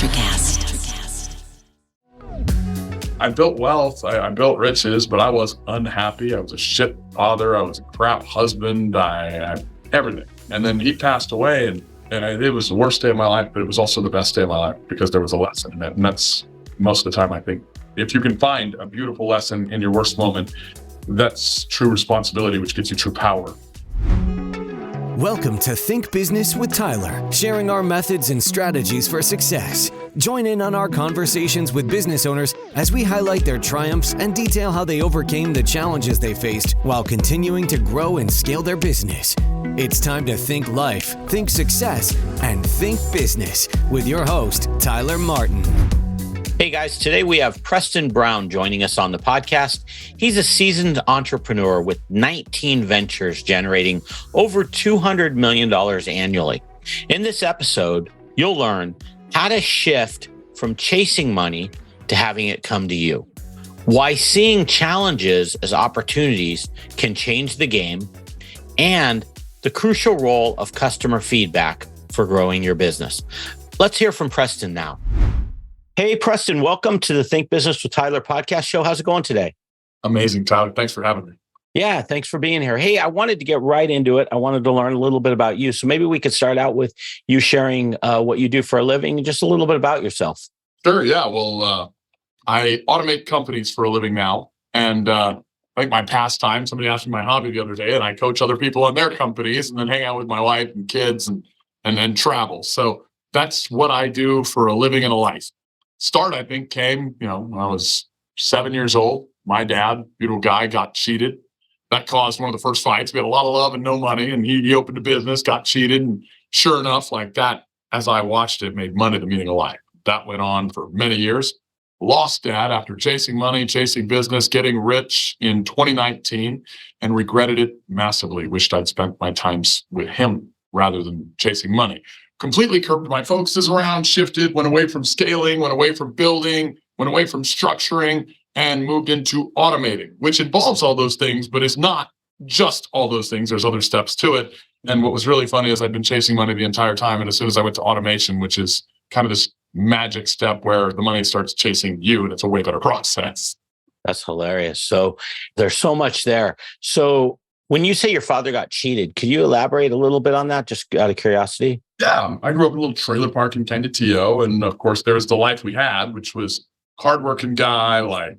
NutriCast. I built wealth, I built riches, but I was unhappy. I was a shit father. I was a crap husband. I everything. And then he passed away, and it was the worst day of my life, but it was also the best day of my life because there was a lesson in it. And that's most of the time, I think, if you can find a beautiful lesson in your worst moment, that's true responsibility, which gives you true power. Welcome to Think Business with Tyler, sharing our methods and strategies for success. Join in on our conversations with business owners as we highlight their triumphs and detail how they overcame the challenges they faced while continuing to grow and scale their business. It's time to think life, think success, and think business with your host, Tyler Martin. Hey guys, today we have Preston Brown joining us on the podcast. He's a seasoned entrepreneur with 19 ventures generating over $200 million annually. In this episode, you'll learn how to shift from chasing money to having it come to you, why seeing challenges as opportunities can change the game, and the crucial role of customer feedback for growing your business. Let's hear from Preston now. Hey, Preston, welcome to the Think Business with Tyler podcast show. How's it going today? Amazing, Tyler. Thanks for having me. Yeah, thanks for being here. Hey, I wanted to get right into it. I wanted to learn a little bit about you. So maybe we could start out with you sharing what you do for a living and just a little bit about yourself. Sure, yeah. Well, I automate companies for a living now. And I think my pastime, somebody asked me my hobby the other day, and I coach other people on their companies and then hang out with my wife and kids and travel. So that's what I do for a living and a life. Start, I think, came, when I was 7 years old. My dad, beautiful guy, got cheated. That caused one of the first fights. We had a lot of love and no money, and he opened a business, got cheated, and sure enough, like that, as I watched it, made money the meaning of life. That went on for many years. Lost dad after chasing money, chasing business, getting rich in 2019, and regretted it massively. Wished I'd spent my time with him rather than chasing money. Completely curved my focuses around, shifted, went away from scaling, went away from building, went away from structuring, and moved into automating, which involves all those things, but it's not just all those things. There's other steps to it. And what was really funny is I'd been chasing money the entire time. And as soon as I went to automation, which is kind of this magic step where the money starts chasing you, and it's a way better process. That's hilarious. So there's so much there. So when you say your father got cheated, could you elaborate a little bit on that, just out of curiosity? Yeah, I grew up in a little trailer park in Canditillo. And of course, there's the life we had, which was hardworking guy,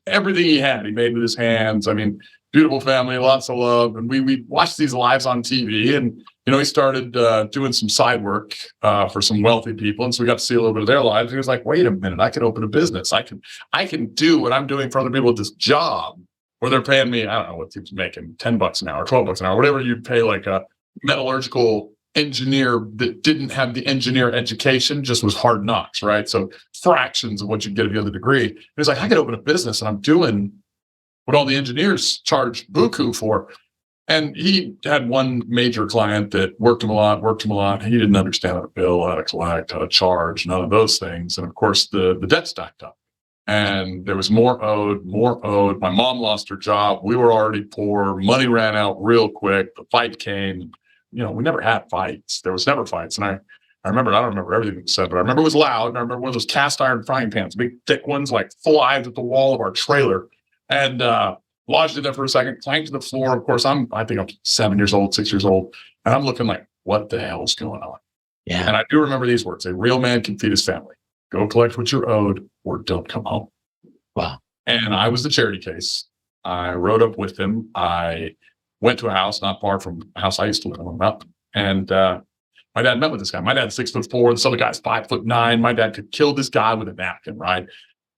everything he had, he made with his hands. I mean, beautiful family, lots of love. And we watched these lives on TV. And, he started doing some side work for some wealthy people. And so we got to see a little bit of their lives. He was like, wait a minute, I can open a business. I can do what I'm doing for other people at this job where they're paying me, I don't know what he was making, $10 an hour, $12 an hour, whatever you pay like a metallurgical engineer that didn't have the engineer education, just was hard knocks, right? So fractions of what you get if you have the degree. It was like, I could open a business and I'm doing what all the engineers charge buku for. And he had one major client that worked him a lot. He didn't understand how to bill, how to collect, how to charge, none of those things. And of course, the debt stacked up. And there was more owed. My mom lost her job. We were already poor. Money ran out real quick. The fight came. We never had fights. There was never fights. And I don't remember everything that was said, but I remember it was loud. And I remember one of those cast iron frying pans, big thick ones, like flies at the wall of our trailer. And lodged it there for a second, clanked to the floor. Of course, I think I'm 7 years old, 6 years old. And I'm looking like, what the hell's going on? Yeah. And I do remember these words: a real man can feed his family. Go collect what you're owed or don't come home. Wow. And I was the charity case. I rode up with him. I went to a house not far from the house I used to live on up. And my dad met with this guy. My dad's 6'4". This other guy's 5'9". My dad could kill this guy with a napkin, right?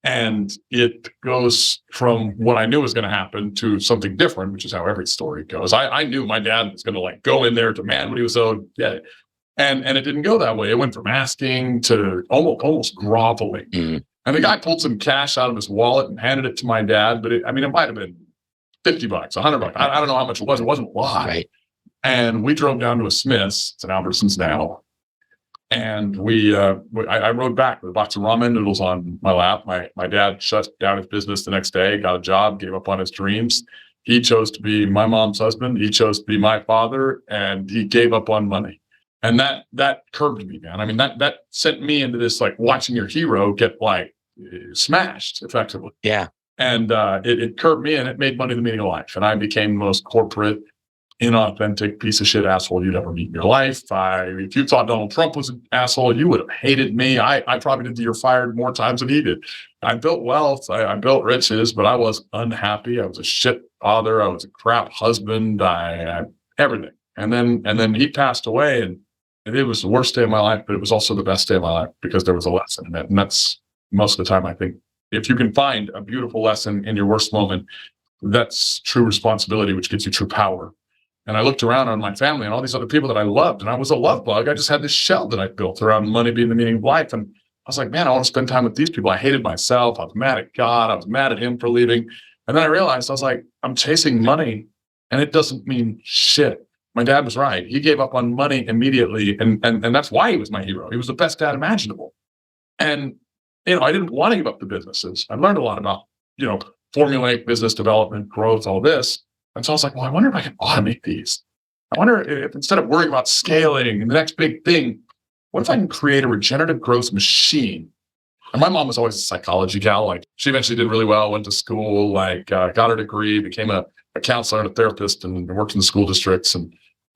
And it goes from what I knew was going to happen to something different, which is how every story goes. I knew my dad was going to go in there, demand what he was owed. Yeah. And it didn't go that way. It went from asking to almost groveling. Mm-hmm. And the guy pulled some cash out of his wallet and handed it to my dad. But it might have been $50, $100. I don't know how much it was. It wasn't a lot. Right. And we drove down to a Smith's. It's an Albertsons now. And I rode back with a box of ramen noodles on my lap. My dad shut down his business the next day, got a job, gave up on his dreams. He chose to be my mom's husband. He chose to be my father, and he gave up on money. And that curbed me, man. I mean, that sent me into this, like, watching your hero get, like, smashed effectively. Yeah. And it curbed me, and it made money the meaning of life. And I became the most corporate, inauthentic piece of shit asshole you'd ever meet in your life. If you thought Donald Trump was an asshole, you would have hated me. I probably did the you're fired more times than he did. I built wealth. I built riches, but I was unhappy. I was a shit father. I was a crap husband. I everything. And then he passed away, and it was the worst day of my life, but it was also the best day of my life because there was a lesson in it. And that's most of the time, I think, if you can find a beautiful lesson in your worst moment, that's true responsibility, which gives you true power. And I looked around on my family and all these other people that I loved, and I was a love bug. I just had this shell that I built around money being the meaning of life. And I was like, man, I want to spend time with these people. I hated myself. I was mad at God. I was mad at him for leaving. And then I realized, I was like, I'm chasing money, and it doesn't mean shit. My dad was right. He gave up on money immediately. And that's why he was my hero. He was the best dad imaginable. And, I didn't want to give up the businesses. I learned a lot about, formulaic business development, growth, all this. And so I was like, well, I wonder if I can automate these. I wonder if, instead of worrying about scaling and the next big thing, what if I can create a regenerative growth machine? And my mom was always a psychology gal. Like, she eventually did really well, went to school, got her degree, became a counselor and a therapist, and worked in the school districts.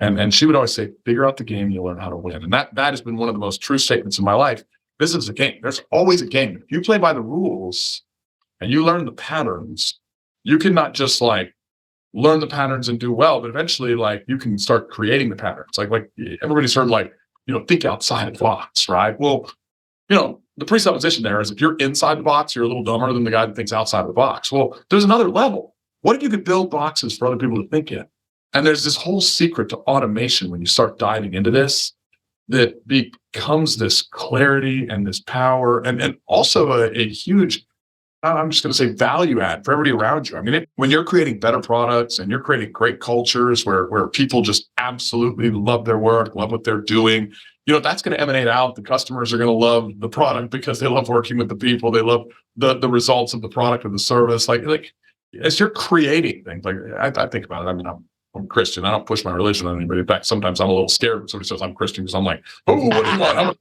And she would always say, figure out the game, you'll learn how to win. And that has been one of the most true statements in my life. This is a game. There's always a game. If you play by the rules and you learn the patterns, you can not just learn the patterns and do well, but eventually you can start creating the patterns. Like everybody's heard think outside the box, right? Well, the presupposition there is if you're inside the box, you're a little dumber than the guy that thinks outside the box. Well, there's another level. What if you could build boxes for other people to think in? And there's this whole secret to automation when you start diving into this that becomes this clarity and this power and also a huge, I'm just going to say, value add for everybody around you. I mean, when you're creating better products and you're creating great cultures where people just absolutely love their work, love what they're doing, that's going to emanate out. The customers are going to love the product because they love working with the people. They love the results of the product or the service. Like as you're creating things, I think about it. I mean, I'm Christian. I don't push my religion on anybody. In fact, sometimes I'm a little scared when somebody says I'm Christian because I'm like, oh, what do you want?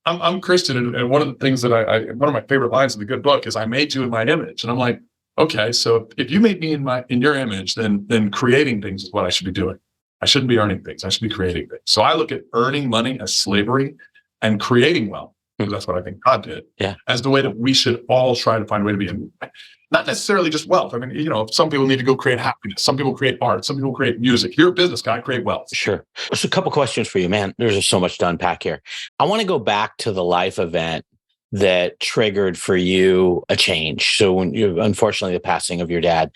I'm Christian, and one of the things that one of my favorite lines in the good book is, "I made you in my image," and I'm like, okay, so if you made me in your image, then creating things is what I should be doing. I shouldn't be earning things. I should be creating things. So I look at earning money as slavery, and creating wealth, because that's what I think God did, as the way that we should all try to find a way to be in. Not necessarily just wealth. I mean, some people need to go create happiness. Some people create art. Some people create music. You're a business guy, create wealth. Sure. There's a couple questions for you, man. There's just so much to unpack here. I want to go back to the life event that triggered for you a change. So when unfortunately, the passing of your dad,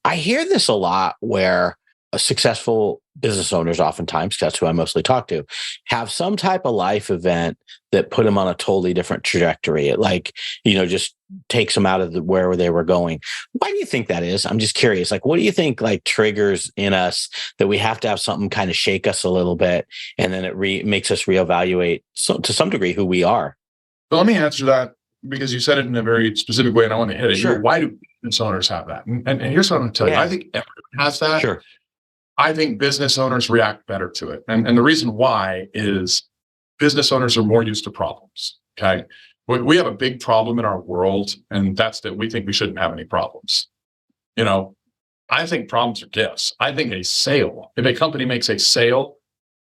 I hear this a lot where successful business owners, oftentimes, that's who I mostly talk to, have some type of life event that put them on a totally different trajectory. It just takes them out of where they were going. Why do you think that is? I'm just curious. What do you think triggers in us that we have to have something kind of shake us a little bit, and then it makes us reevaluate to some degree who we are? Well, let me answer that because you said it in a very specific way, and I want to hit it. Sure. Why do business owners have that? And here's what I'm going to tell you. I think everyone has that. Sure. I think business owners react better to it. And the reason why is business owners are more used to problems. Okay. We have a big problem in our world, and that's that we think we shouldn't have any problems. I think problems are gifts. I think a sale, if a company makes a sale,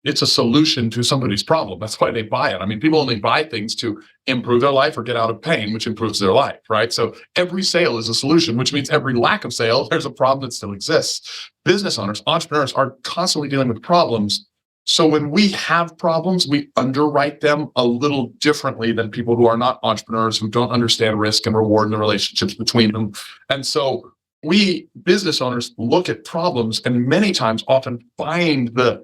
it's a solution to somebody's problem. That's why they buy it. I mean, people only buy things to improve their life or get out of pain, which improves their life, right? So every sale is a solution, which means every lack of sale, there's a problem that still exists. Business owners, entrepreneurs are constantly dealing with problems. So when we have problems, we underwrite them a little differently than people who are not entrepreneurs, who don't understand risk and reward and the relationships between them. And so we business owners look at problems and many times often find the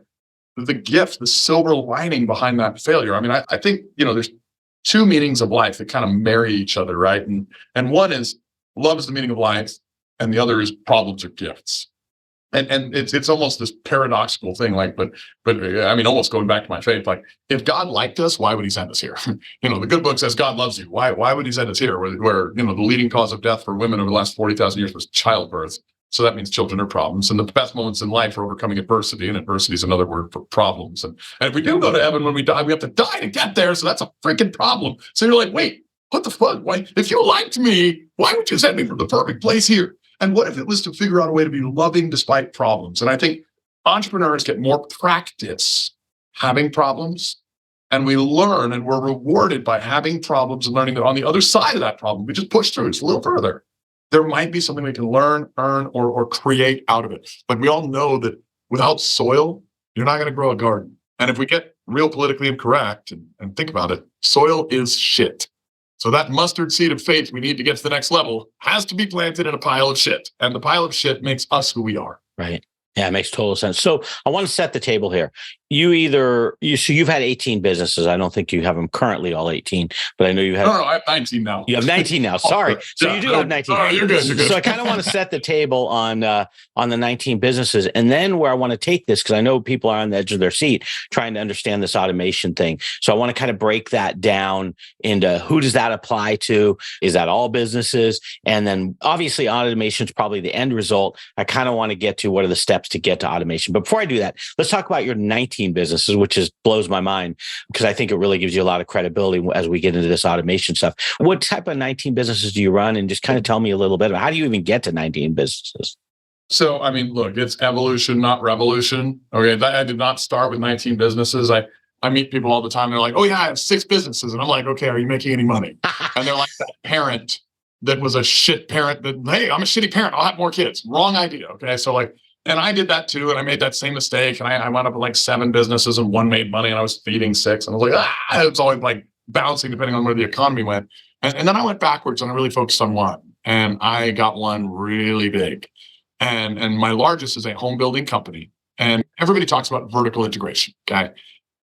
gift, the silver lining behind that failure. I mean, I think, there's two meanings of life that kind of marry each other, right? And one is love is the meaning of life, and the other is problems are gifts. And it's almost this paradoxical thing, but I mean, almost going back to my faith, if God liked us, why would he send us here? The good book says God loves you. Why would he send us here? Where the leading cause of death for women over the last 40,000 years was childbirth. So that means children are problems. And the best moments in life are overcoming adversity. And adversity is another word for problems. And if we do go to heaven when we die, we have to die to get there. So that's a freaking problem. So you're like, wait, what the fuck? Why, if you liked me, why would you send me from the perfect place here? And what if it was to figure out a way to be loving despite problems? And I think entrepreneurs get more practice having problems. And we learn and we're rewarded by having problems and learning that on the other side of that problem, we just push through it a little further. There might be something we can learn, earn, or create out of it. But we all know that without soil, you're not going to grow a garden. And if we get real politically incorrect and think about it, soil is shit. So that mustard seed of faith we need to get to the next level has to be planted in a pile of shit. And the pile of shit makes us who we are. Right. Yeah, it makes total sense. So I want to set the table here. So you've had 18 businesses. I don't think you have them currently all 18, but I know you have. No, I have 19 now. You have 19 now. Sorry. So you do have 19. Oh, you're good. You're good. So I kind of want to set the table on the 19 businesses, and then where I want to take this, because I know people are on the edge of their seat trying to understand this automation thing. So I want to kind of break that down into who does that apply to? Is that all businesses? And then obviously automation is probably the end result. I kind of want to get to what are the steps to get to automation. But before I do that, let's talk about your 19 businesses, which blows my mind because I think it really gives you a lot of credibility as we get into this automation stuff. What type of 19 businesses do you run? And just kind of tell me a little bit about how do you even get to 19 businesses? So, I mean, look, it's evolution, not revolution. Okay. I did not start with 19 businesses. I meet people all the time. They're like, oh yeah, I have 6 businesses. And I'm like, okay, are you making any money? And they're like that parent that was a shit parent that, hey, I'm a shitty parent. I'll have more kids. Wrong idea. Okay. So like, and I did that too. And I made that same mistake. And I wound up with like 7 businesses and 1 made money and I was feeding 6. And I was like, it's always like bouncing depending on where the economy went. And then I went backwards and I really focused on one. And I got one really big. And my largest is a home building company. And everybody talks about vertical integration. Okay.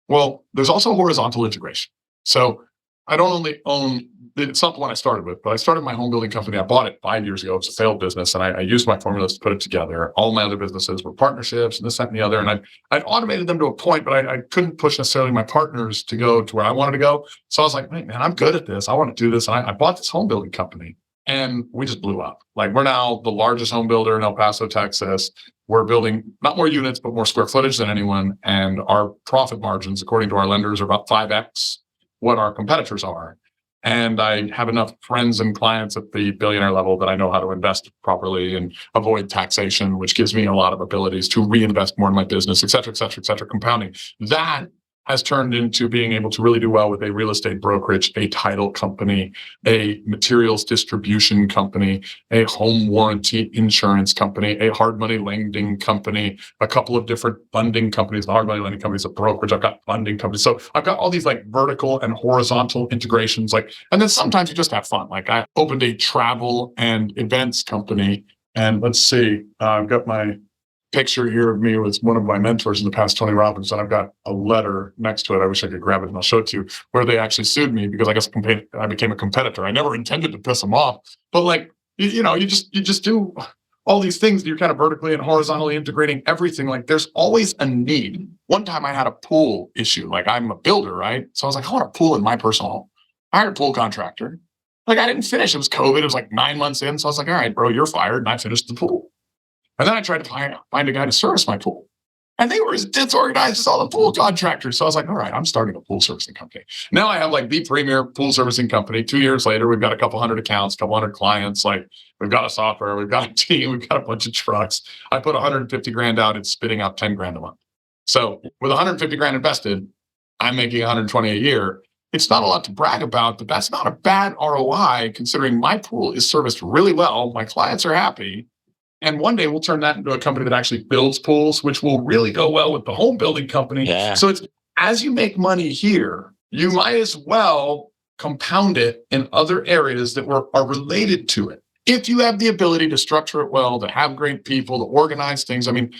Well, there's also horizontal integration. So I don't only own, it's not the one I started with, but I started my home building company. I bought it 5 years ago. It's a failed business. And I used my formulas to put it together. All my other businesses were partnerships and this, that, and the other. And I'd automated them to a point, but I couldn't push necessarily my partners to go to where I wanted to go. So I was like, hey, man, I'm good at this. I want to do this. And I bought this home building company and we just blew up. Like we're now the largest home builder in El Paso, Texas. We're building not more units, but more square footage than anyone. And our profit margins, according to our lenders, are about 5x what our competitors are. And I have enough friends and clients at the billionaire level that I know how to invest properly and avoid taxation, which gives me a lot of abilities to reinvest more in my business, et cetera, et cetera, et cetera, compounding. That has turned into being able to really do well with a real estate brokerage, a title company, a materials distribution company, a home warranty insurance company, a hard money lending company, a couple of different funding companies. The hard money lending company is a brokerage. I've got funding companies. So I've got all these like vertical and horizontal integrations. And then sometimes you just have fun. Like I opened a travel and events company. And let's see, I've got my picture here of me with one of my mentors in the past, Tony Robbins, and I've got a letter next to it. I wish I could grab it and I'll show it to you, where they actually sued me because I guess I became a competitor. I never intended to piss them off, but like, you just do all these things. You're kind of vertically and horizontally integrating everything. Like there's always a need. One time I had a pool issue. Like I'm a builder, right? So I was like, I want a pool in my personal home. I hired a pool contractor. Like I didn't finish. It was COVID. It was like 9 months in. So I was like, all right, bro, you're fired. And I finished the pool. And then I tried to find a guy to service my pool. And they were as disorganized as all the pool contractors. So I was like, all right, I'm starting a pool servicing company. Now I have like the premier pool servicing company. 2 years later, we've got a couple hundred accounts, couple hundred clients. Like we've got a software, we've got a team, we've got a bunch of trucks. I put 150 grand out, it's spitting out 10 grand a month. So with 150 grand invested, I'm making 120 a year. It's not a lot to brag about, but that's not a bad ROI considering my pool is serviced really well. My clients are happy. And one day we'll turn that into a company that actually builds pools, which will really go well with the home building company. Yeah. So it's as you make money here, you might as well compound it in other areas that are related to it. If you have the ability to structure it well, to have great people, to organize things. I mean,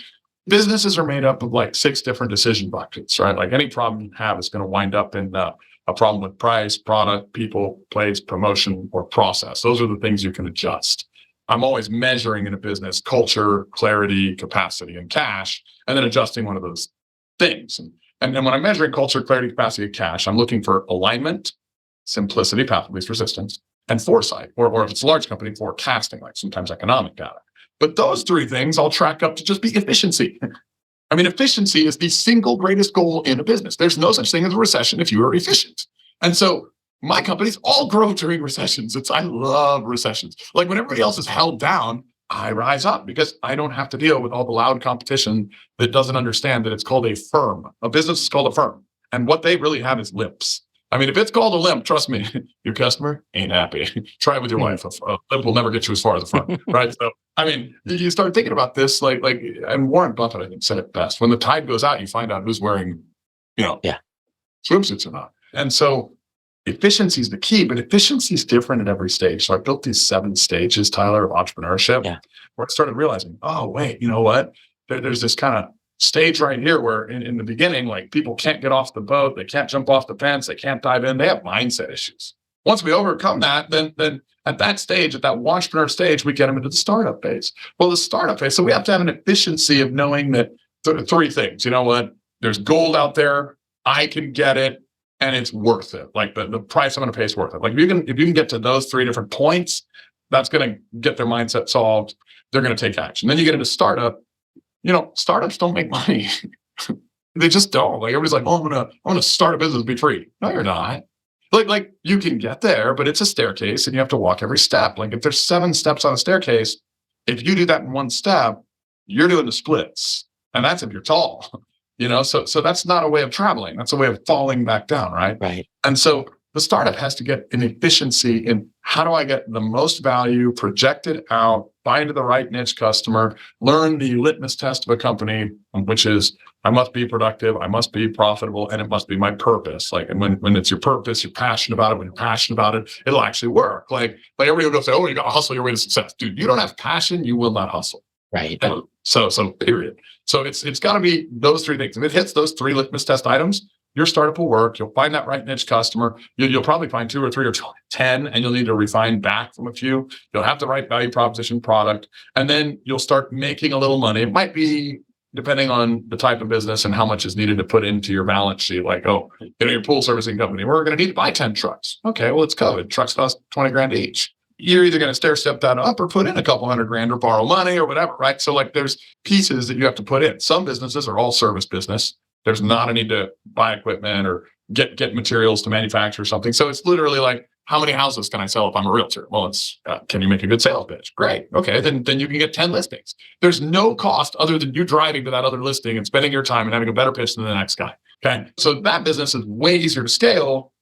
businesses are made up of like 6 different decision buckets, right? Like any problem you have is going to wind up in a problem with price, product, people, place, promotion, or process. Those are the things you can adjust. I'm always measuring in a business culture, clarity, capacity, and cash, and then adjusting one of those things. And when I'm measuring culture, clarity, capacity, and cash, I'm looking for alignment, simplicity, path of least resistance, and foresight, or if it's a large company, forecasting, like sometimes economic data. But those three things all track up to just be efficiency. I mean, efficiency is the single greatest goal in a business. There's no such thing as a recession if you are efficient. And so my companies all grow during recessions. I love recessions. Like when everybody else is held down, I rise up because I don't have to deal with all the loud competition that doesn't understand that it's called a firm. A business is called a firm. And what they really have is limps. I mean, if it's called a limp, trust me, your customer ain't happy. Try it with your wife. A limp will never get you as far as the firm, right? So, I mean, you start thinking about this, and Warren Buffett, I think, said it best. When the tide goes out, you find out who's wearing, swimsuits or not. And so efficiency is the key, but efficiency is different at every stage. So I built these 7 stages, Tyler, of entrepreneurship, where I started realizing, oh, wait, you know what? There's this kind of stage right here where in the beginning, like people can't get off the boat, they can't jump off the fence, they can't dive in, they have mindset issues. Once we overcome that, then at that stage, at that entrepreneur stage, we get them into the startup phase. Well, the startup phase, so we have to have an efficiency of knowing that 3 things. You know what? There's gold out there, I can get it, and it's worth it. Like the price I'm going to pay is worth it. Like if you can get to those 3 different points, that's going to get their mindset solved. They're going to take action. Then you get into startup. Startups don't make money. They just don't. Like everybody's like, oh, I'm gonna start a business and be free. No, you're not. Like you can get there, but it's a staircase and you have to walk every step. Like if there's 7 steps on a staircase, if you do that in 1 step, you're doing the splits. And that's if you're tall. So that's not a way of traveling. That's a way of falling back down, right? Right. And so the startup has to get an efficiency in how do I get the most value projected out, buy into the right niche customer, learn the litmus test of a company, which is I must be productive, I must be profitable, and it must be my purpose. Like, and when it's your purpose, you're passionate about it. When you're passionate about it, it'll actually work. Like everybody will go say, oh, you got to hustle your way to success. Dude, you don't have passion, you will not hustle. Right. And so period. So it's got to be those 3 things. If it hits those 3 litmus test items, your startup will work. You'll find that right niche customer. You'll probably find 2 or 3 or 10, and you'll need to refine back from a few. You'll have the right value proposition product, and then you'll start making a little money. It might be depending on the type of business and how much is needed to put into your balance sheet. Like, your pool servicing company, we're going to need to buy 10 trucks. Okay, well, it's COVID. Trucks cost 20 grand each. You're either going to stair step that up or put in a couple $100,000 or borrow money or whatever, right? So there's pieces that you have to put in. Some businesses are all service business. There's not a need to buy equipment or get materials to manufacture something. So it's literally like, how many houses can I sell if I'm a realtor? Well, it's can you make a good sales pitch? Great. Okay, then you can get 10 listings. There's no cost other than you driving to that other listing and spending your time and having a better pitch than the next guy. Okay, so that business is way easier to scale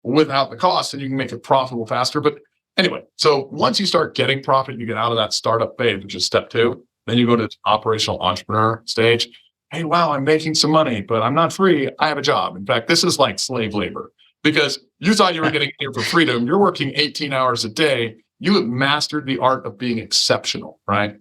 without the cost, and you can make it profitable faster. But anyway, so once you start getting profit, you get out of that startup phase, which is step 2. Then you go to operational entrepreneur stage. Hey, wow, I'm making some money, but I'm not free. I have a job. In fact, this is like slave labor because you thought you were getting here for freedom. You're working 18 hours a day. You have mastered the art of being exceptional, right?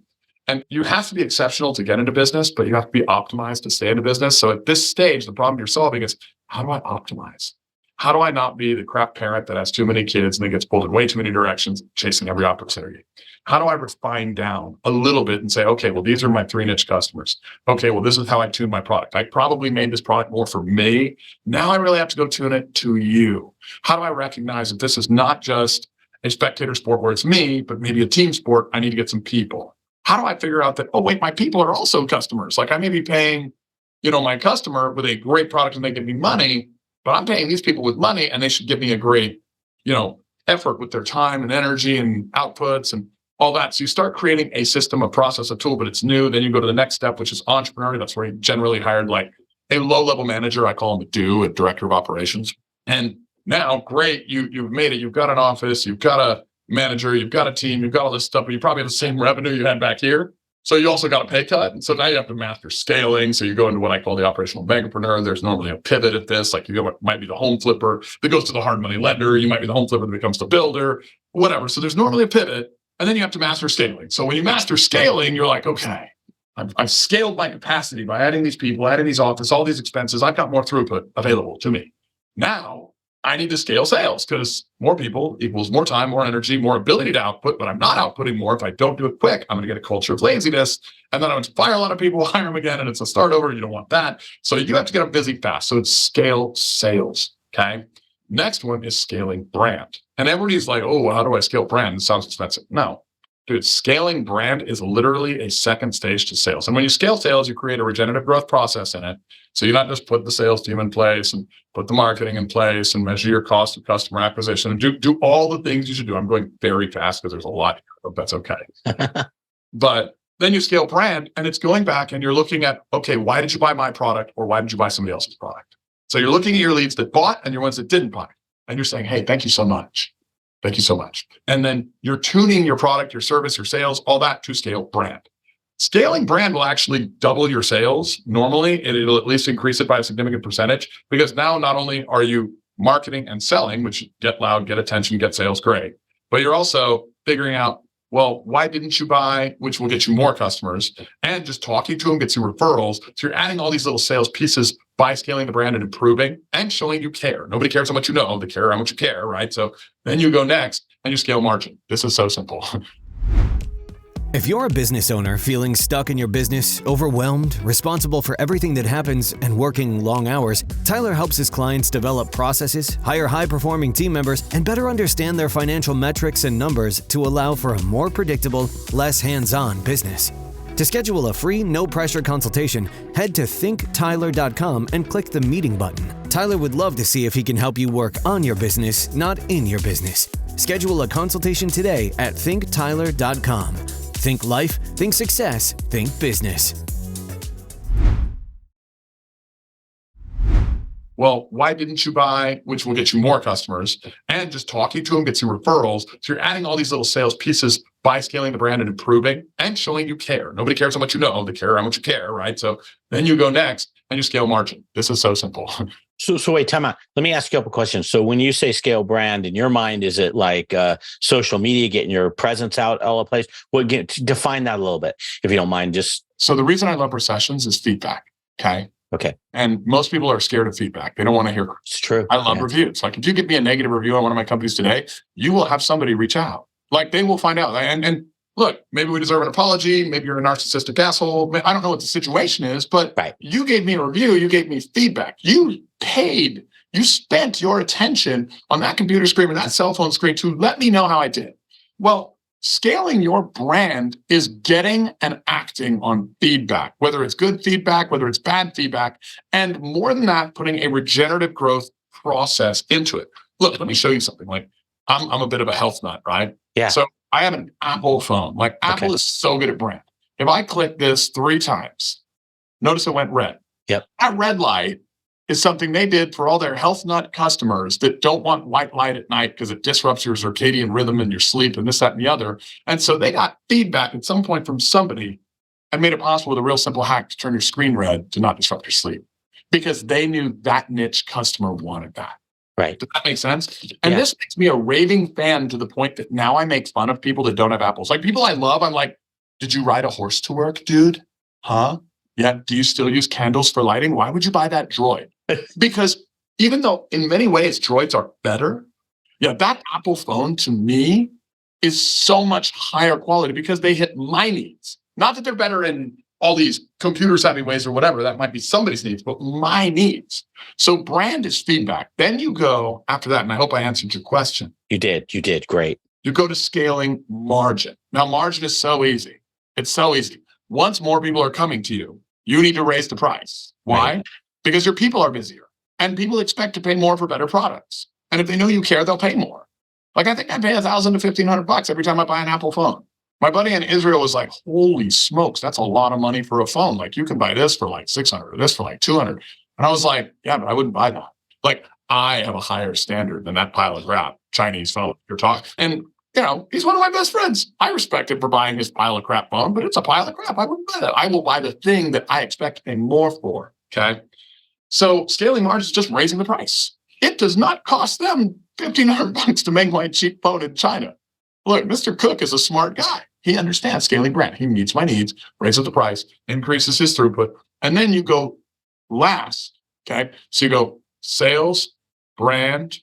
And you have to be exceptional to get into business, but you have to be optimized to stay in the business. So at this stage, the problem you're solving is, how do I optimize? How do I not be the crap parent that has too many kids and then gets pulled in way too many directions, chasing every opportunity? How do I refine down a little bit and say, okay, well, these are my 3 niche customers. Okay, well, this is how I tune my product. I probably made this product more for me. Now I really have to go tune it to you. How do I recognize that this is not just a spectator sport where it's me, but maybe a team sport? I need to get some people. How do I figure out that, oh, wait, my people are also customers? Like I may be paying, my customer with a great product and they give me money, but I'm paying these people with money and they should give me a great, effort with their time and energy and outputs and all that. So you start creating a system, a process, a tool, but it's new. Then you go to the next step, which is entrepreneurial. That's where you generally hired like a low-level manager. I call him a director of operations. And now, great, you've made it. You've got an office, you've got a manager, you've got a team, you've got all this stuff, but you probably have the same revenue you had back here. So you also got a pay cut. And so now you have to master scaling. So you go into what I call the operational bankerpreneur. There's normally a pivot at this. Like might be the home flipper that goes to the hard money lender. You might be the home flipper that becomes the builder, whatever. So there's normally a pivot. And then you have to master scaling. So when you master scaling, you're like, okay, I've scaled my capacity by adding these people, adding these office, all these expenses. I've got more throughput available to me. Now I need to scale sales because more people equals more time, more energy, more ability to output, but I'm not outputting more. If I don't do it quick, I'm going to get a culture of laziness. And then I'm going to fire a lot of people, hire them again, and it's a start over. You don't want that. So you have to get them busy fast. So it's scale sales. Okay. Next one is scaling brand. And everybody's like, oh, how do I scale brand? It sounds expensive. No, Dude, scaling brand is literally a second stage to sales. And when you scale sales, you create a regenerative growth process in it. So you not just put the sales team in place and put the marketing in place and measure your cost of customer acquisition and do all the things you should do. I'm going very fast because there's a lot here. I hope that's okay. But then you scale brand and it's going back and you're looking at, okay, why did you buy my product or why did you buy somebody else's product? So you're looking at your leads that bought and your ones that didn't buy. And you're saying, hey, thank you so much. Thank you so much. And then you're tuning your product, your service, your sales, all that to scale brand. Scaling brand will actually double your sales. Normally, it'll at least increase it by a significant percentage because now not only are you marketing and selling, which get loud, get attention, get sales, great, but you're also figuring out, well, why didn't you buy, which will get you more customers, and just talking to them gets you referrals. So you're adding all these little sales pieces by scaling the brand and improving and showing you care. Nobody cares how much you know, they care how much you care, right? So then you go next and you scale margin. This is so simple. If you're a business owner feeling stuck in your business, overwhelmed, responsible for everything that happens, and working long hours, Tyler helps his clients develop processes, hire high-performing team members, and better understand their financial metrics and numbers to allow for a more predictable, less hands-on business. To schedule a free, no-pressure consultation, head to thinktyler.com and click the meeting button. Tyler would love to see if he can help you work on your business, not in your business. Schedule a consultation today at thinktyler.com. Think life, think success, think business. Well, why didn't you buy, which will get you more customers, and just talking to them gets you referrals. So you're adding all these little sales pieces by scaling the brand and improving and showing you care. Nobody cares how much you know, they care how much you care, right? So then you go next and you scale margin. This is so simple. So wait, time out. Let me ask you a couple questions. So when you say scale brand, in your mind, is it like social media, getting your presence out all the place? Define that a little bit, if you don't mind. So the reason I love recessions is feedback. Okay. And most people are scared of feedback. They don't want to hear it. It's true. I love reviews. Like if you give me a negative review on one of my companies today, you will have somebody reach out. Like they will find out. And look, maybe we deserve an apology. Maybe you're a narcissistic asshole. I don't know what the situation is, but You gave me a review. You gave me feedback. You paid. You spent your attention on that computer screen or that cell phone screen to let me know how I did. Well, scaling your brand is getting and acting on feedback, whether it's good feedback, whether it's bad feedback, and more than that, putting a regenerative growth process into it. Look, let me show you something. Like I'm a bit of a health nut, right? Yeah. So I have an Apple phone. Like Apple is so good at brand. If I click this 3 times, notice it went red. Yep. That red light is something they did for all their health nut customers that don't want white light at night because it disrupts your circadian rhythm and your sleep and this, that, and the other. And so they got feedback at some point from somebody and made it possible with a real simple hack to turn your screen red to not disrupt your sleep because they knew that niche customer wanted that. Right. Does that make sense? And this makes me a raving fan to the point that now I make fun of people that don't have apples. Like people I love, I'm like, did you ride a horse to work, dude? Huh? Yeah. Do you still use candles for lighting? Why would you buy that droid? Because even though in many ways droids are better, that Apple phone to me is so much higher quality because they hit my needs. Not that they're better in all these computer savvy ways or whatever, that might be somebody's needs, but my needs. So brand is feedback. Then you go after that, and I hope I answered your question. You did. Great. You go to scaling margin. Now, margin is so easy. It's so easy. Once more people are coming to you, you need to raise the price. Why? Right. Because your people are busier and people expect to pay more for better products. And if they know you care, they'll pay more. Like I think I pay $1,000 to $1,500 every time I buy an Apple phone. My buddy in Israel was like, holy smokes, that's a lot of money for a phone. Like you can buy this for like 600 or this for like 200. And I was like, yeah, but I wouldn't buy that. Like I have a higher standard than that pile of crap Chinese phone you're talking. And he's one of my best friends. I respect him for buying his pile of crap phone, but it's a pile of crap. I wouldn't buy that. I will buy the thing that I expect to pay more for. Okay. So scaling margin is just raising the price. It does not cost them $1,500 to make my cheap phone in China. Look, Mr. Cook is a smart guy. He understands scaling brand. He meets my needs, raises the price, increases his throughput. And then you go last. Okay. So you go sales, brand,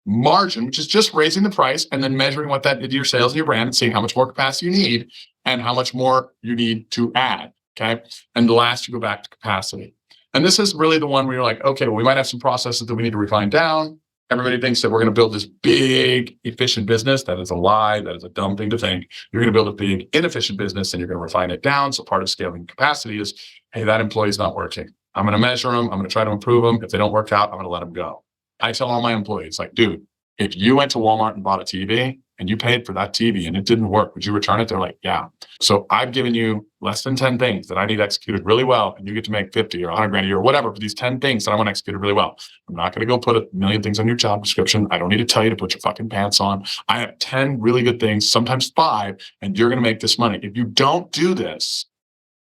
margin, which is just raising the price and then measuring what that did to your sales and your brand and seeing how much more capacity you need and how much more you need to add. Okay. And last, you go back to capacity. And this is really the one where you're like, okay, well, we might have some processes that we need to refine down. Everybody thinks that we're going to build this big, efficient business. That is a lie. That is a dumb thing to think. You're going to build a big, inefficient business and you're going to refine it down. So part of scaling capacity is, hey, that employee's not working. I'm going to measure them. I'm going to try to improve them. If they don't work out, I'm going to let them go. I tell all my employees, like, dude, if you went to Walmart and bought a TV and you paid for that TV and it didn't work, would you return it? They're like, yeah. So I've given you less than 10 things that I need executed really well, and you get to make 50 or 100 grand a year or whatever for these 10 things that I want executed really well. I'm not going to go put a million things on your job description. I don't need to tell you to put your fucking pants on. I have 10 really good things, sometimes 5, and you're going to make this money. If you don't do this,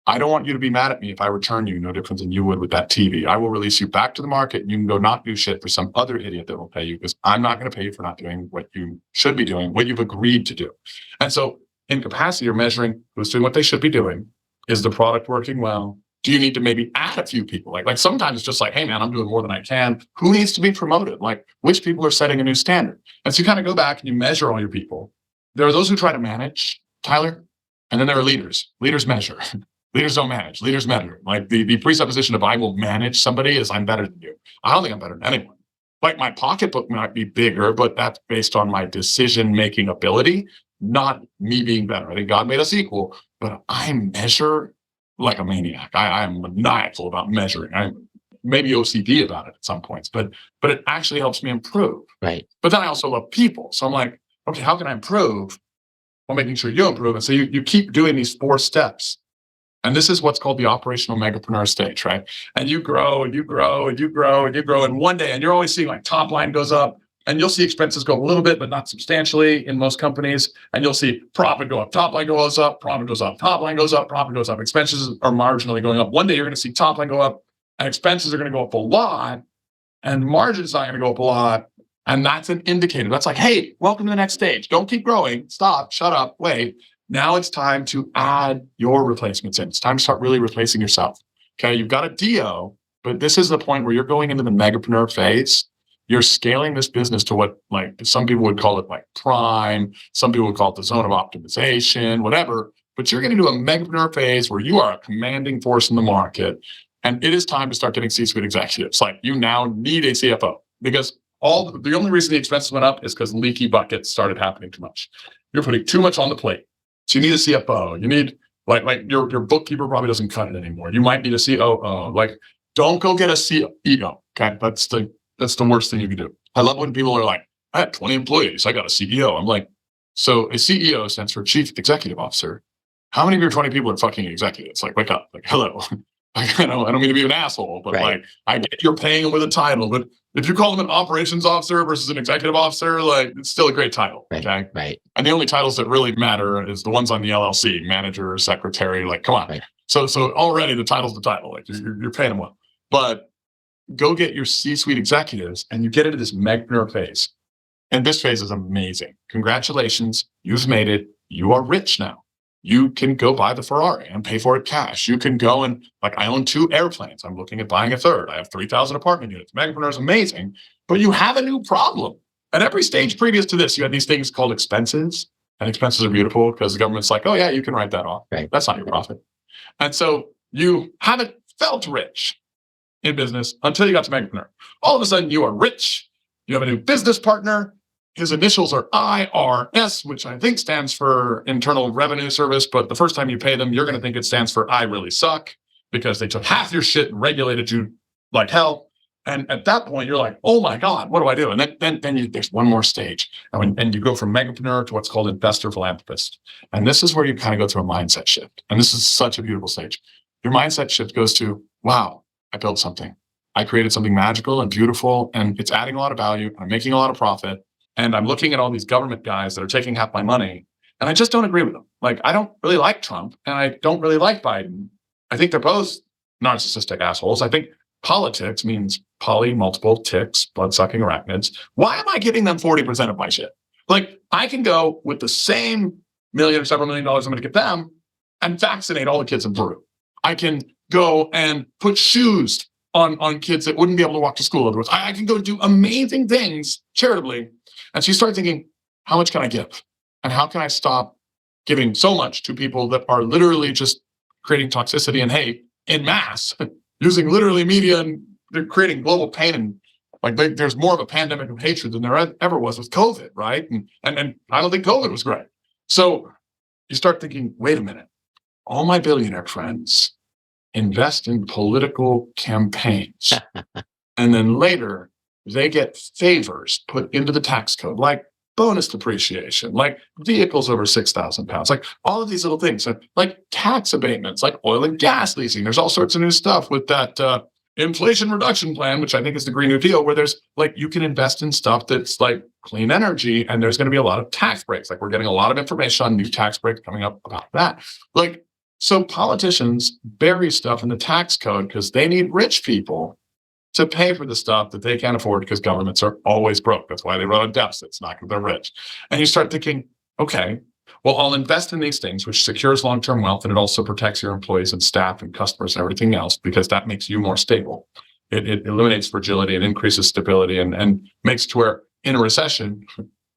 I don't want you to be mad at me if I return you no different than you would with that TV. I will release you back to the market and you can go not do shit for some other idiot that will pay you, because I'm not going to pay you for not doing what you should be doing, what you've agreed to do. And so in capacity, you're measuring who's doing what they should be doing. Is the product working well? Do you need to maybe add a few people? Like sometimes it's just like, hey man, I'm doing more than I can. Who needs to be promoted? Like which people are setting a new standard? And so you kind of go back and you measure all your people. There are those who try to manage, Tyler, and then there are leaders. Leaders measure. Leaders don't manage. Leaders measure. Like the presupposition of I will manage somebody is I'm better than you. I don't think I'm better than anyone. Like my pocketbook might be bigger, but that's based on my decision-making ability, not me being better. I think God made us equal, but I measure like a maniac. I am maniacal about measuring. I'm maybe OCD about it at some points, but it actually helps me improve. Right. But then I also love people. So I'm like, okay, how can I improve while making sure you improve? And so you keep doing these 4 steps. And this is what's called the operational megapreneur stage, right? And you grow and you grow and you grow and you grow. And one day, and you're always seeing like top line goes up, and you'll see expenses go a little bit, but not substantially in most companies. And you'll see profit go up, top line goes up, profit goes up, top line goes up, profit goes up. Expenses are marginally going up. One day you're going to see top line go up and expenses are going to go up a lot and margin's not going to go up a lot. And that's an indicator. That's like, hey, welcome to the next stage. Don't keep growing. Stop, shut up, wait. Now it's time to add your replacements in. It's time to start really replacing yourself. Okay, you've got a DO, but this is the point where you're going into the megapreneur phase. You're scaling this business to what, like, some people would call it like prime. Some people would call it the zone of optimization, whatever. But you're getting to a megapreneur phase where you are a commanding force in the market. And it is time to start getting C-suite executives. Like you now need a CFO, because the only reason the expenses went up is because leaky buckets started happening too much. You're putting too much on the plate. So you need a CFO. You need like your bookkeeper probably doesn't cut it anymore. You might need a COO. Like, don't go get a CEO. Okay, that's the worst thing you can do. I love when people are like, I had 20 employees. I got a CEO. I'm like, so a CEO stands for Chief Executive Officer. How many of your 20 people are fucking executives? Like, wake up. Like, hello. I don't mean to be an asshole, but right. Like, I get you're paying them with a title, but if you call them an operations officer versus an executive officer, like it's still a great title. Right, okay. Right. And the only titles that really matter is the ones on the LLC, manager, secretary, like, come on. Right. So already the title's the title, like you're paying them well, but go get your C-suite executives and you get into this megapreneur phase. And this phase is amazing. Congratulations. You've made it. You are rich now. You can go buy the Ferrari and pay for it cash. You can go and, like, I own 2 airplanes. I'm looking at buying a 3rd. I have 3,000 apartment units. Megapreneur is amazing, but you have a new problem. At every stage previous to this, you had these things called expenses, and expenses are beautiful because the government's like, oh yeah, you can write that off. Right. That's not your profit. And so you haven't felt rich in business until you got to megapreneur. All of a sudden you are rich. You have a new business partner. His initials are IRS, which I think stands for Internal Revenue Service. But the first time you pay them, you're going to think it stands for I really suck, because they took half your shit and regulated you like hell. And at that point, you're like, oh my God, what do I do? And then there's one more stage. And you go from megapreneur to what's called investor philanthropist. And this is where you kind of go through a mindset shift. And this is such a beautiful stage. Your mindset shift goes to, wow, I built something. I created something magical and beautiful, and it's adding a lot of value. I'm making a lot of profit. And I'm looking at all these government guys that are taking half my money, and I just don't agree with them. Like, I don't really like Trump, and I don't really like Biden. I think they're both narcissistic assholes. I think politics means poly, multiple, ticks, blood-sucking arachnids. Why am I giving them 40% of my shit? Like, I can go with the same million or several $1 million I'm going to give them and vaccinate all the kids in Peru. I can go and put shoes on kids that wouldn't be able to walk to school otherwise. I can go do amazing things charitably. And so you start thinking, how much can I give? And how can I stop giving so much to people that are literally just creating toxicity and hate in mass, using literally media, and they're creating global pain and Like there's more of a pandemic of hatred than there ever was with COVID, right? And I don't think COVID was great. So you start thinking, wait a minute, all my billionaire friends invest in political campaigns. And then later they get favors put into the tax code, like bonus depreciation, like vehicles over 6,000 pounds, like all of these little things, like tax abatements, like oil and gas leasing. There's all sorts of new stuff with that Inflation Reduction Plan, which I think is the Green New Deal, where there's like, you can invest in stuff that's like clean energy, and there's going to be a lot of tax breaks. Like we're getting a lot of information on new tax breaks coming up about that. Like, so politicians bury stuff in the tax code because they need rich people to pay for the stuff that they can't afford because governments are always broke. That's why they run on deficits, not because they're rich. And you start thinking, okay, well, I'll invest in these things, which secures long-term wealth, and it also protects your employees and staff and customers and everything else, because that makes you more stable. It eliminates fragility and increases stability, and makes it to where in a recession,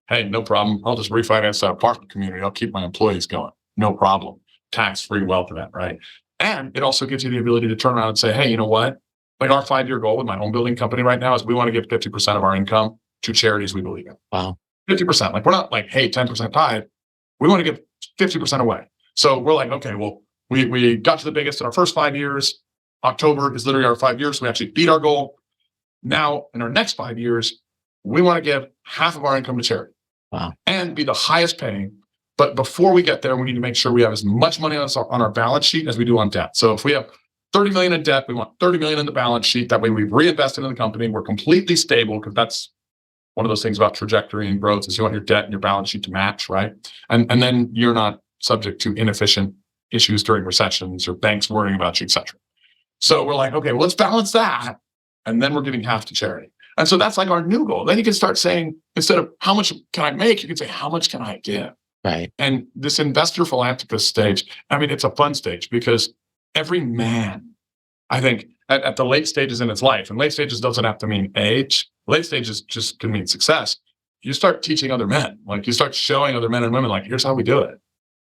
hey, no problem. I'll just refinance that apartment community. I'll keep my employees going. No problem. Tax-free wealth event, right? And it also gives you the ability to turn around and say, hey, you know what? Like our 5-year goal with my home building company right now is we want to give 50% of our income to charities we believe in. Wow. 50%. Like we're not like, hey, 10% tithe. We want to give 50% away. So we're like, okay, well, we got to the biggest in our first 5 years. October is literally our 5 years. So we actually beat our goal. Now, in our next 5 years, we want to give half of our income to charity. Wow. And be the highest paying. But before we get there, we need to make sure we have as much money on our balance sheet as we do on debt. So if we have 30 million in debt, we want 30 million in the balance sheet. That way we've reinvested in the company. We're completely stable, because that's one of those things about trajectory and growth is you want your debt and your balance sheet to match, right? And then you're not subject to inefficient issues during recessions or banks worrying about you, et cetera. So we're like, okay, well, let's balance that. And then we're giving half to charity. And so that's like our new goal. Then you can start saying, instead of how much can I make, you can say, how much can I give? Right. And this investor philanthropist stage, I mean, it's a fun stage, because every man, I think, at the late stages in its life, and late stages doesn't have to mean age. Late stages just can mean success. You start teaching other men, like you start showing other men and women, like, here's how we do it.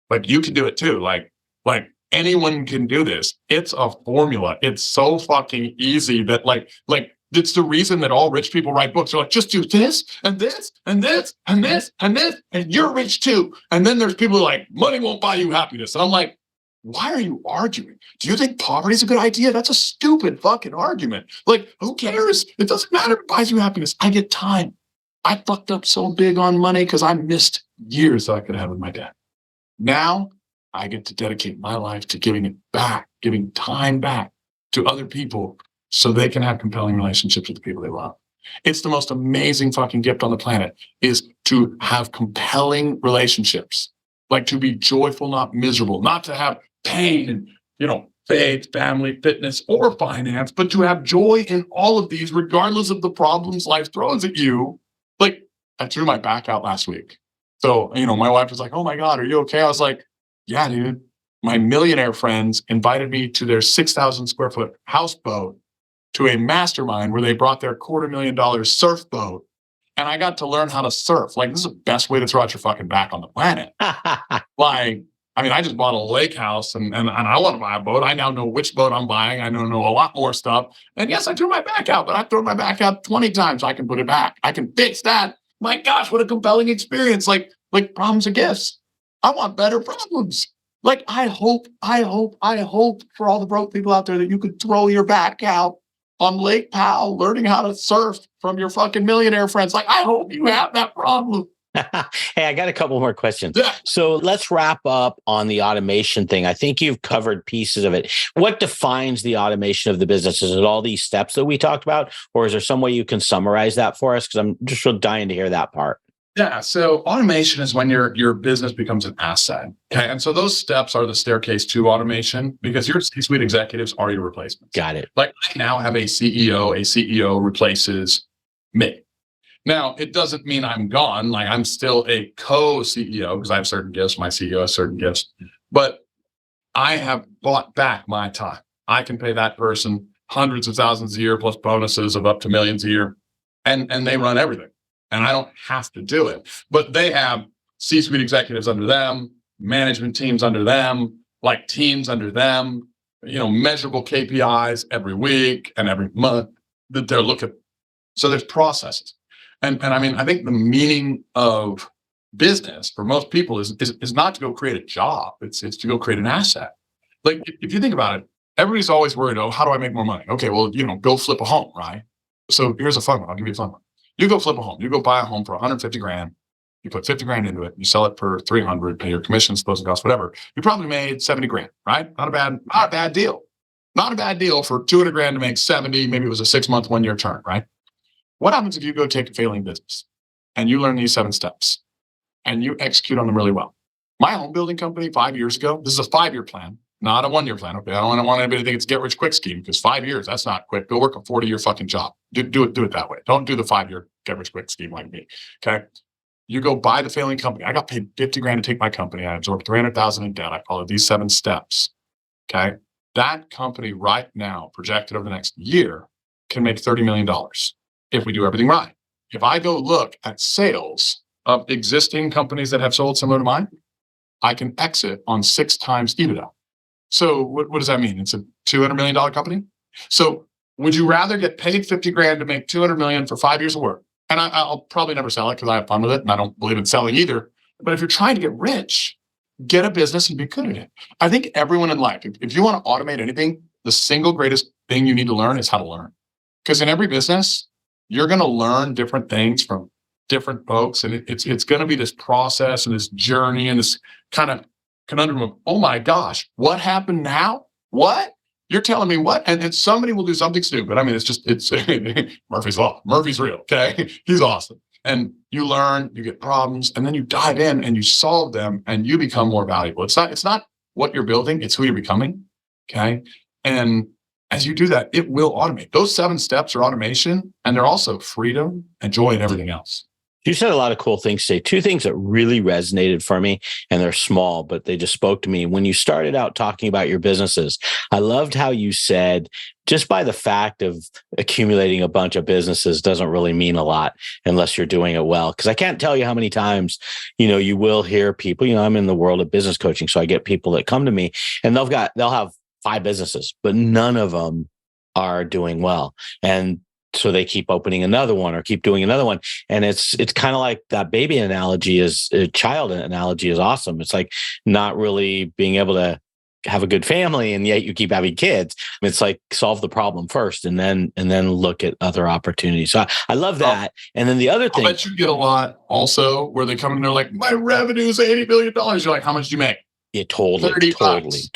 Like you can do it too. Like anyone can do this. It's a formula. It's so fucking easy that like it's the reason that all rich people write books. They're like, just do this and this and this and this and this, and you're rich too. And then there's people who are like, money won't buy you happiness. And I'm like, why are you arguing? Do you think poverty is a good idea? That's a stupid fucking argument. Like, who cares? It doesn't matter if it buys you happiness. I get time. I fucked up so big on money because I missed years that I could have with my dad. Now I get to dedicate my life to giving it back, giving time back to other people so they can have compelling relationships with the people they love. It's the most amazing fucking gift on the planet, is to have compelling relationships, like to be joyful, not miserable, not to have pain and, faith, family, fitness, or finance, but to have joy in all of these, regardless of the problems life throws at you. Like, I threw my back out last week. So, my wife was like, oh my God, are you okay? I was like, yeah, dude. My millionaire friends invited me to their 6,000 square foot houseboat to a mastermind where they brought their $250,000 surf boat. And I got to learn how to surf. Like, this is the best way to throw out your fucking back on the planet. I just bought a lake house and I want to buy a boat. I now know which boat I'm buying. I know a lot more stuff. And yes, I threw my back out, but I've thrown my back out 20 times. I can put it back. I can fix that. My gosh, what a compelling experience. Like problems are gifts. I want better problems. Like, I hope for all the broke people out there that you could throw your back out on Lake Powell, learning how to surf from your fucking millionaire friends. Like, I hope you have that problem. Hey, I got a couple more questions. Yeah. So let's wrap up on the automation thing. I think you've covered pieces of it. What defines the automation of the business? Is it all these steps that we talked about, or is there some way you can summarize that for us? Because I'm just real dying to hear that part. Yeah. So automation is when your business becomes an asset. Okay. And so those steps are the staircase to automation, because your C-suite executives are your replacements. Got it. Like, I now have a CEO. A CEO replaces me. Now, it doesn't mean I'm gone. Like, I'm still a co-CEO because I have certain gifts. My CEO has certain gifts, but I have bought back my time. I can pay that person hundreds of thousands a year plus bonuses of up to millions a year. And they run everything. And I don't have to do it. But they have C-suite executives under them, management teams under them, like teams under them, measurable KPIs every week and every month that they're looking So there's processes. And I mean, I think the meaning of business for most people is not to go create a job. It's to go create an asset. Like if you think about it, everybody's always worried, oh, how do I make more money? Okay, well, go flip a home, right? So here's a fun one. I'll give you a fun one. You go flip a home. You go buy a home for 150 grand. You put 50 grand into it. You sell it for 300. Pay your commissions, closing costs, whatever. You probably made 70 grand, right? Not a bad deal. Not a bad deal for 200 grand to make 70. Maybe it was a 6-month, 1-year turn, right? What happens if you go take a failing business and you learn these 7 steps and you execute on them really well? My home building company 5 years ago, this is a 5-year plan, not a 1-year plan. Okay, I don't want anybody to think it's a get rich quick scheme, because 5 years, that's not quick. Go work a 40-year fucking job. Do it that way. Don't do the 5-year get rich quick scheme like me. Okay. You go buy the failing company. I got paid 50 grand to take my company. I absorbed 300,000 in debt. I followed these 7 steps. Okay. That company right now, projected over the next year, can make $30 million if we do everything right. If I go look at sales of existing companies that have sold similar to mine, I can exit on 6 times EBITDA. So what does that mean? It's a $200 million company. So would you rather get paid 50 grand to make 200 million for 5 years of work? And I'll probably never sell it because I have fun with it and I don't believe in selling either. But if you're trying to get rich, get a business and be good at it. I think everyone in life, if you want to automate anything, the single greatest thing you need to learn is how to learn. Because in every business, you're going to learn different things from different folks. And it's going to be this process and this journey and this kind of conundrum of, oh my gosh, what happened now? What? You're telling me what? And somebody will do something stupid. I mean, it's Murphy's Law. Murphy's real. Okay. He's awesome. And you learn, you get problems, and then you dive in and you solve them and you become more valuable. It's not what you're building, it's who you're becoming. Okay. And as you do that, it will automate. Those 7 steps are automation, and they're also freedom and joy and everything else. You said a lot of cool things today. 2 things that really resonated for me, and they're small, but they just spoke to me. When you started out talking about your businesses, I loved how you said, just by the fact of accumulating a bunch of businesses doesn't really mean a lot unless you're doing it well. Because I can't tell you how many times, you will hear people, I'm in the world of business coaching. So I get people that come to me and they'll have 5 businesses, but none of them are doing well. And so they keep opening another one or keep doing another one. And it's kind of like that baby analogy is a child analogy is awesome. It's like not really being able to have a good family and yet you keep having kids. It's like solve the problem first and then look at other opportunities. So I love that. And then the other thing, I bet you get a lot also where they come in and they're like, my revenue is $80 million. You're like, how much do you make? Yeah, totally.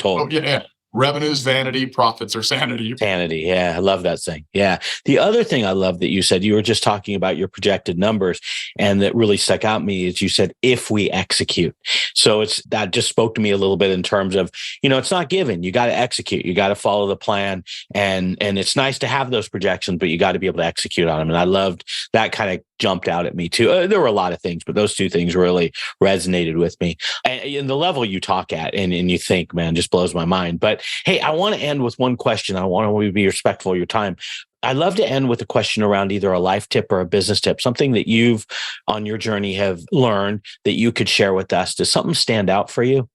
Oh, yeah. Revenue's vanity, profits are sanity. Sanity. Yeah. I love that saying. Yeah. The other thing I love that you said, you were just talking about your projected numbers, and that really stuck out to me is you said, if we execute. So that just spoke to me a little bit in terms of, it's not given. You got to execute. You got to follow the plan. And it's nice to have those projections, but you got to be able to execute on them. And I loved that kind of jumped out at me too. There were a lot of things, but those 2 things really resonated with me. And the level you talk at and you think, man, just blows my mind. But hey, I want to end with one question. I want to be respectful of your time. I'd love to end with a question around either a life tip or a business tip, something that you've on your journey have learned that you could share with us. Does something stand out for you?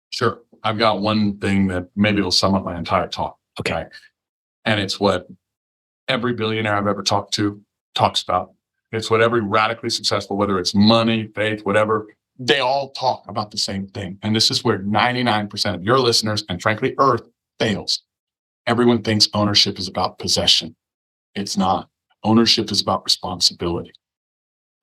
Sure. I've got one thing that maybe will sum up my entire talk. Okay. And it's what every billionaire I've ever talked to talks about. It's what every radically successful, whether it's money, faith, whatever, they all talk about the same thing. And this is where 99% of your listeners and frankly, Earth fails. Everyone thinks ownership is about possession. It's not. Ownership is about responsibility.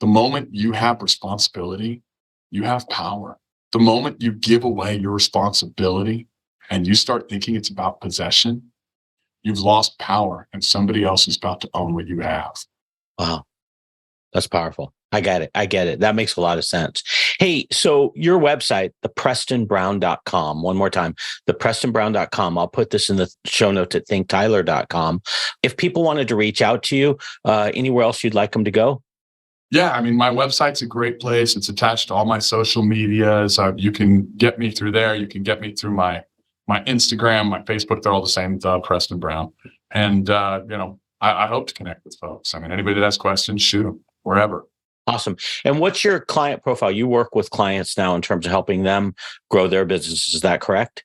The moment you have responsibility, you have power. The moment you give away your responsibility and you start thinking it's about possession, you've lost power and somebody else is about to own what you have. Wow. That's powerful. I get it. That makes a lot of sense. Hey, so your website, theprestonbrown.com, one more time, theprestonbrown.com. I'll put this in the show notes at thinktyler.com. If people wanted to reach out to you, anywhere else you'd like them to go? Yeah, I mean, my website's a great place. It's attached to all my social medias. You can get me through there. You can get me through my Instagram, my Facebook. They're all the same, Preston Brown. And, I hope to connect with folks. I mean, anybody that has questions, shoot them wherever. Awesome. And what's your client profile? You work with clients now in terms of helping them grow their businesses. Is that correct?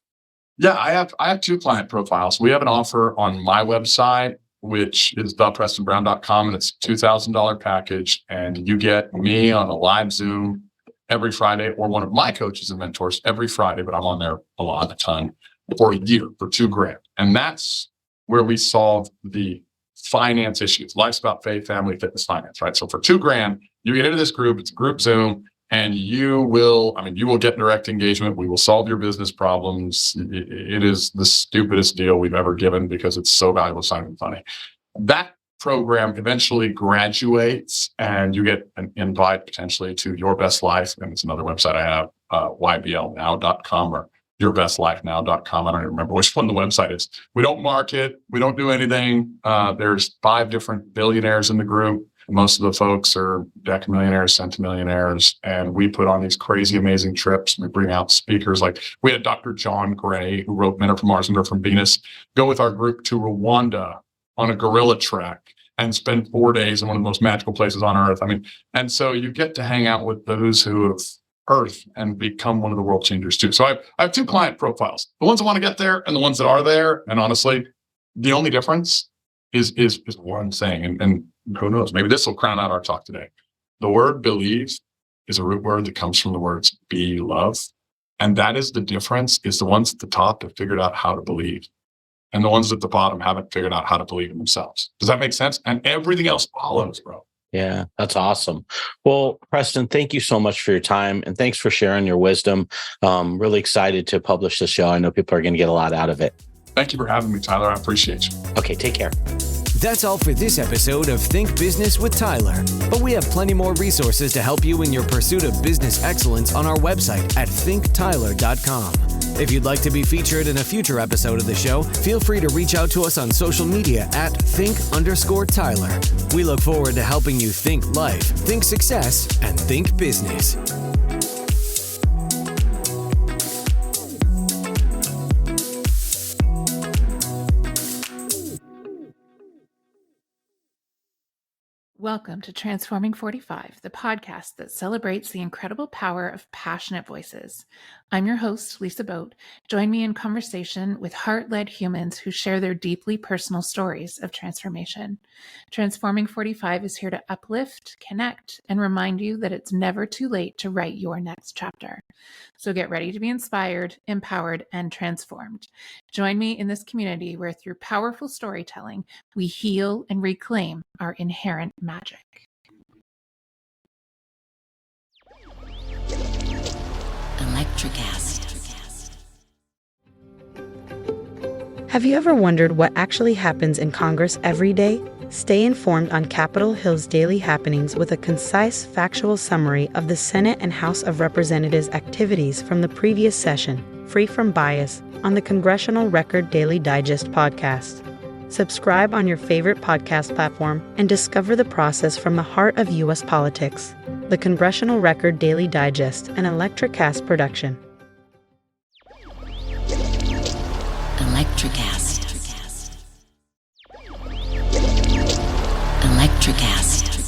Yeah, I have 2 client profiles. We have an offer on my website which is theprestonbrown.com, and it's a $2,000 package. And you get me on a live Zoom every Friday, or one of my coaches and mentors every Friday, but I'm on there a ton, for a year for $2,000. And that's where we solve the finance issues. Life's about faith, family, fitness, finance, right? So for $2,000, you get into this group, it's a group Zoom, and you will get direct engagement. We will solve your business problems. It is the stupidest deal we've ever given because it's so valuable, it's not even funny. That program eventually graduates and you get an invite potentially to Your Best Life. And it's another website I have, yblnow.com or yourbestlifenow.com. I don't even remember which one the website is. We don't market. We don't do anything. There's 5 different billionaires in the group. Most of the folks are decamillionaires, centimillionaires, and we put on these crazy, amazing trips. We bring out speakers like we had Dr. John Gray, who wrote Men Are From Mars, Women Are From Venus, go with our group to Rwanda on a gorilla trek and spend 4 days in one of the most magical places on earth. And so you get to hang out with those who have earth and become one of the world changers too. So I have 2 client profiles, the ones that want to get there and the ones that are there. And honestly, the only difference is one thing. And who knows, maybe this will crown out our talk today. The word believe is a root word that comes from the words be, love. And that is the difference, is the ones at the top have figured out how to believe. And the ones at the bottom haven't figured out how to believe in themselves. Does that make sense? And everything else follows, bro. Yeah, that's awesome. Well, Preston, thank you so much for your time. And thanks for sharing your wisdom. Really excited to publish the show. I know people are going to get a lot out of it. Thank you for having me, Tyler. I appreciate you. Okay, take care. That's all for this episode of Think Business with Tyler. But we have plenty more resources to help you in your pursuit of business excellence on our website at thinktyler.com. If you'd like to be featured in a future episode of the show, feel free to reach out to us on social media at think_Tyler. We look forward to helping you think life, think success, and think business. Welcome to Transforming 45, the podcast that celebrates the incredible power of passionate voices. I'm your host, Lisa Boat. Join me in conversation with heart-led humans who share their deeply personal stories of transformation. Transforming 45 is here to uplift, connect, and remind you that it's never too late to write your next chapter. So get ready to be inspired, empowered, and transformed. Join me in this community where through powerful storytelling, we heal and reclaim our inherent magic. Electricast. Have you ever wondered what actually happens in Congress every day? Stay informed on Capitol Hill's daily happenings with a concise, factual summary of the Senate and House of Representatives' activities from the previous session, free from bias, on the Congressional Record Daily Digest podcast. Subscribe on your favorite podcast platform and discover the process from the heart of U.S. politics. The Congressional Record Daily Digest, an Electricast production. Electricast. Electricast.